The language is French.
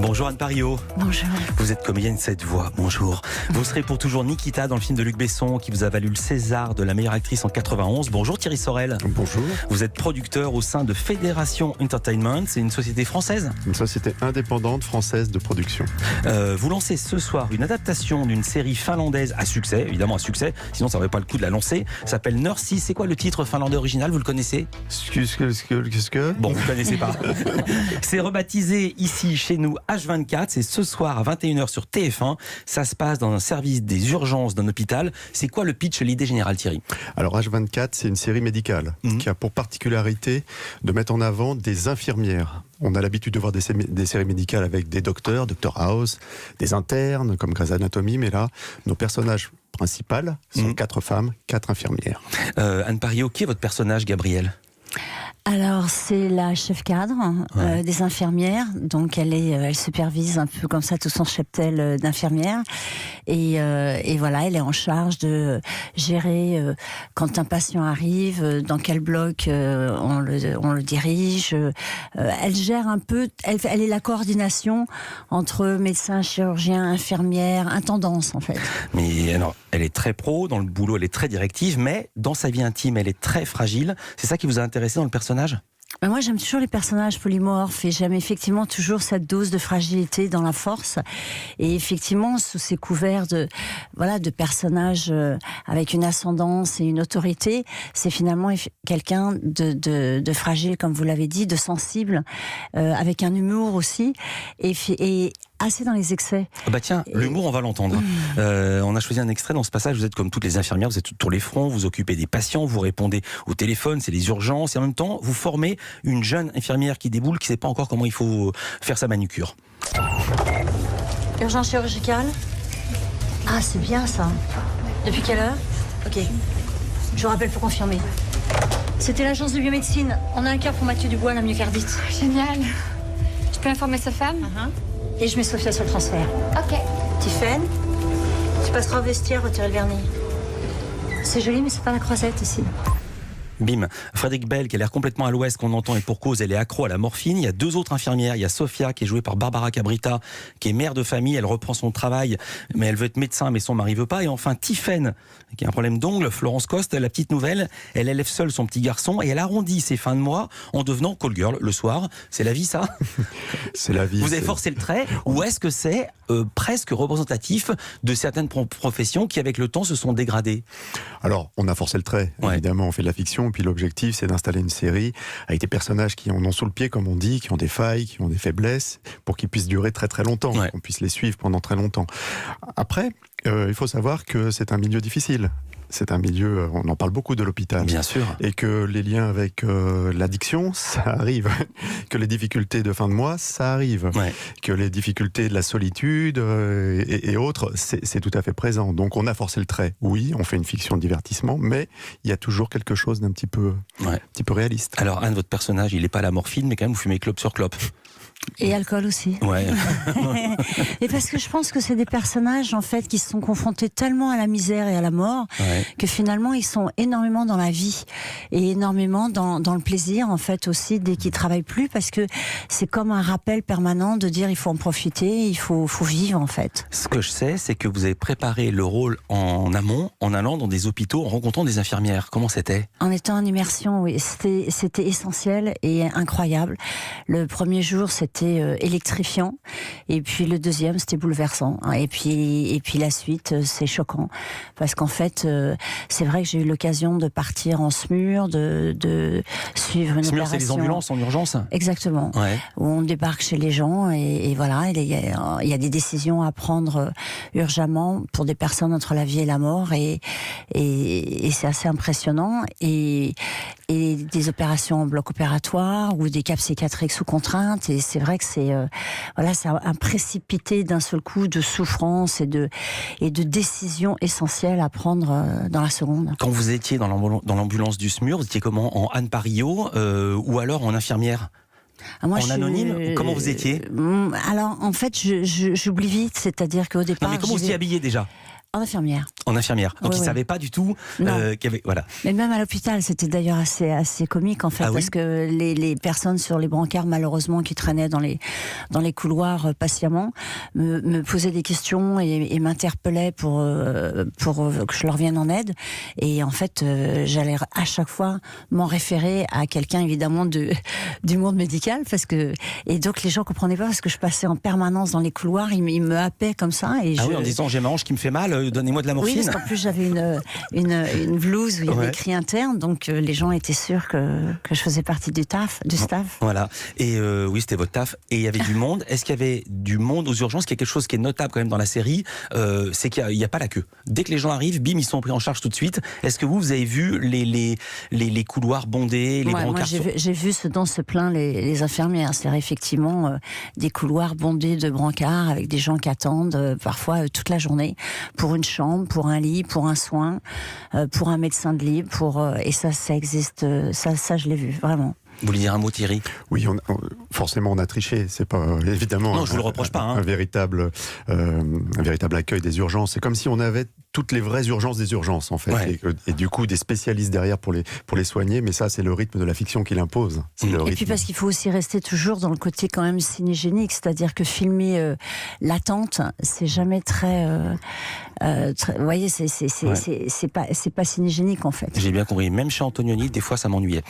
Bonjour Anne Pariot. Bonjour. Vous êtes comédienne cette voix. Bonjour. Vous serez pour toujours Nikita dans le film de Luc Besson qui vous a valu le César de la meilleure actrice en 91. Bonjour Thierry Sorel. Bonjour. Vous êtes producteur au sein de Fédération Entertainment. C'est une société française. Une société indépendante française de production. Vous lancez ce soir une adaptation d'une série finlandaise à succès, évidemment à succès, sinon ça n'aurait pas le coup de la lancer. Ça s'appelle Nursi. C'est quoi le titre finlandais original? Vous le connaissez? Qu'est-ce que Bon, vous ne connaissez pas. C'est rebaptisé ici, chez nous, H24. C'est ce soir à 21h sur TF1. Ça se passe dans un service des urgences d'un hôpital. C'est quoi le pitch, l'idée générale, Thierry? Alors H24, c'est une série médicale qui a pour particularité de mettre en avant des infirmières. On a l'habitude de voir des séries médicales avec des docteurs, Dr House, des internes comme Grey's Anatomy, mais là, nos personnages principaux sont 4 femmes, 4 infirmières. Anne Pariot, qui est votre personnage, Gabrielle? Alors, c'est la chef cadre des infirmières. Donc, elle supervise un peu comme ça tout son cheptel d'infirmières. Et voilà, elle est en charge de gérer quand un patient arrive, dans quel bloc on le dirige. Elle gère un peu, elle est la coordination entre médecins, chirurgiens, infirmières, intendance en fait. Mais alors, elle est très pro, dans le boulot elle est très directive, mais dans sa vie intime elle est très fragile. C'est ça qui vous a intéressé dans le personnage? Moi, j'aime toujours les personnages polymorphes et j'aime effectivement toujours cette dose de fragilité dans la force. Et effectivement, sous ces couverts de personnages avec une ascendance et une autorité, c'est finalement quelqu'un de fragile, comme vous l'avez dit, de sensible, avec un humour aussi, et assez dans les excès. Bah tiens, l'humour, on va l'entendre. On a choisi un extrait dans ce passage. Vous êtes comme toutes les infirmières, vous êtes sur les fronts, vous occupez des patients, vous répondez au téléphone, c'est les urgences, et en même temps, vous formez une jeune infirmière qui déboule, qui ne sait pas encore comment il faut faire sa manucure. Urgence chirurgicale? Ah, c'est bien ça. Depuis quelle heure? Ok. Je vous rappelle pour confirmer. C'était l'agence de biomédecine. On a un cœur pour Mathieu Dubois, la myocardite. Génial. Je peux informer sa femme? Et je mets Sophia sur le transfert. Ok. Tiffaine, tu passeras au vestiaire retirer le vernis. C'est joli, mais c'est pas la croisette ici. Bim. Frédéric Bell, qui a l'air complètement à l'ouest, qu'on entend, et pour cause, elle est accro à la morphine. Il y a 2 autres infirmières. Il y a Sophia, qui est jouée par Barbara Cabrita, qui est mère de famille. Elle reprend son travail, mais elle veut être médecin, mais son mari veut pas. Et enfin, Tiffaine, qui a un problème d'ongles. Florence Coste, la petite nouvelle, elle élève seule son petit garçon et elle arrondit ses fins de mois en devenant call girl le soir. C'est la vie, ça? C'est la vie. Vous avez forcé le trait, ou est-ce que c'est presque représentatif de certaines professions qui, avec le temps, se sont dégradées? Alors, on a forcé le trait, évidemment, on fait de la fiction, puis l'objectif, c'est d'installer une série avec des personnages qui en ont sous le pied, comme on dit, qui ont des failles, qui ont des faiblesses, pour qu'ils puissent durer très très longtemps, qu'on puisse les suivre pendant très longtemps. Après, il faut savoir que c'est un milieu difficile. C'est un milieu, on en parle beaucoup de l'hôpital. Bien sûr. Et que les liens avec l'addiction, ça arrive. Que les difficultés de fin de mois, ça arrive. Que les difficultés de la solitude et autres, c'est tout à fait présent. Donc on a forcé le trait. Oui, on fait une fiction de divertissement, mais il y a toujours quelque chose d'un petit peu réaliste. Alors Anne, votre personnage, il n'est pas à la morphine, mais quand même vous fumez clope sur clope. Et alcool aussi. Ouais. Et parce que je pense que c'est des personnages en fait qui se sont confrontés tellement à la misère et à la mort que finalement ils sont énormément dans la vie et énormément dans le plaisir en fait aussi dès qu'ils travaillent plus, parce que c'est comme un rappel permanent de dire il faut en profiter, il faut vivre en fait. Ce que je sais, c'est que vous avez préparé le rôle en amont, en allant dans des hôpitaux, en rencontrant des infirmières. Comment c'était? En étant en immersion, oui, c'était essentiel et incroyable. Le premier jour c'était électrifiant, et puis le deuxième c'était bouleversant, et puis la suite c'est choquant, parce qu'en fait c'est vrai que j'ai eu l'occasion de partir en SMUR, de suivre une SMUR, opération. c'est les ambulances en urgence? Exactement, où on débarque chez les gens et voilà, il y a des décisions à prendre urgemment pour des personnes entre la vie et la mort, et c'est assez impressionnant, et des opérations en bloc opératoire ou des cas psychiatriques sous contrainte, et c'est vrai que c'est un précipité d'un seul coup de souffrance et de décisions essentielles à prendre dans la seconde. Quand vous étiez dans l'ambulance du SMUR, vous étiez comment? En Anne Pariot ou alors en infirmière? En anonyme? Comment vous étiez? Alors en fait j'oublie vite, c'est-à-dire qu'au départ... Non mais comment vous étiez habillée déjà? En infirmière. En infirmière. Donc, Oui, ils ne oui. savaient pas du tout qu'il y avait... Voilà. Mais même à l'hôpital, c'était d'ailleurs assez comique en fait, Ah oui parce que les personnes sur les brancards, malheureusement, qui traînaient dans les couloirs patiemment, me posaient des questions et m'interpellaient pour que je leur vienne en aide. Et en fait, j'allais à chaque fois m'en référer à quelqu'un évidemment du monde médical, et donc les gens comprenaient pas parce que je passais en permanence dans les couloirs, ils me happaient comme ça. Et oui, en disant j'ai ma hanche qui me fait mal, donnez-moi de la morphine. Oui, parce qu'en plus j'avais une blouse où il y avait écrit interne, donc les gens étaient sûrs que je faisais partie du staff. Voilà. Et oui, c'était votre taf. Et il y avait du monde. Est-ce qu'il y avait du monde aux urgences? Quelque chose qui est notable quand même dans la série, c'est qu'il n'y a pas la queue. Dès que les gens arrivent, bim, ils sont pris en charge tout de suite. Est-ce que vous avez vu les couloirs bondés, les brancards? Moi, j'ai vu ce dont se plaignent les infirmières, c'est-à-dire effectivement des couloirs bondés de brancards avec des gens qui attendent parfois toute la journée pour une chambre, pour un lit, pour un soin, pour un médecin de lit, et ça existe, ça je l'ai vu vraiment. Vous voulez dire un mot, Thierry? Oui, forcément on a triché, c'est pas évidemment non, je vous le reproche pas, un véritable accueil des urgences. C'est comme si on avait toutes les vraies urgences des urgences en fait, et du coup des spécialistes derrière pour les soigner, mais ça c'est le rythme de la fiction qui l'impose. Et puis parce qu'il faut aussi rester toujours dans le côté quand même cinégénique, c'est-à-dire que filmer l'attente, c'est jamais très vous voyez, c'est pas cinégénique en fait. J'ai bien compris, même chez Antonioni, des fois ça m'ennuyait.